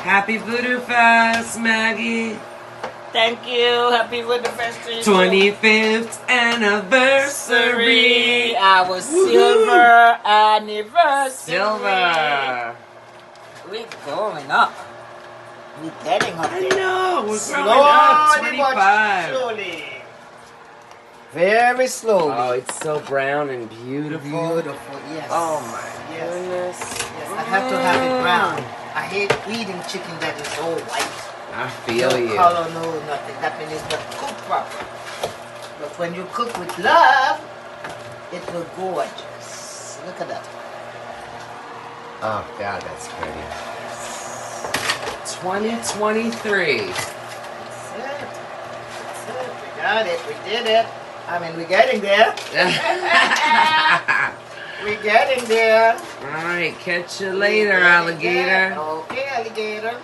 Happy Voodoo Fest, Maggie. Thank you. Happy VOODOOFEST to you. 25th anniversary. Our silver anniversary. Silver. We're going up. We're getting up I there. know. We're growing up. Slowly but 25. slowly. Very slowly. Oh, it's so brown and beautiful. Beautiful, yes. Oh my Yes. goodness. Yes, I have to have it brown. I hate eating chicken that is all white. I feel No you. color, no nothing. That means it's not cooked properly. But when you cook with love, it will gorgeous. Look at that. Oh God, that's pretty. 2023. That's it. That's it. We got it. We did it. I mean, we're getting there. We're getting there. All right, catch you later, alligator. Okay, alligator.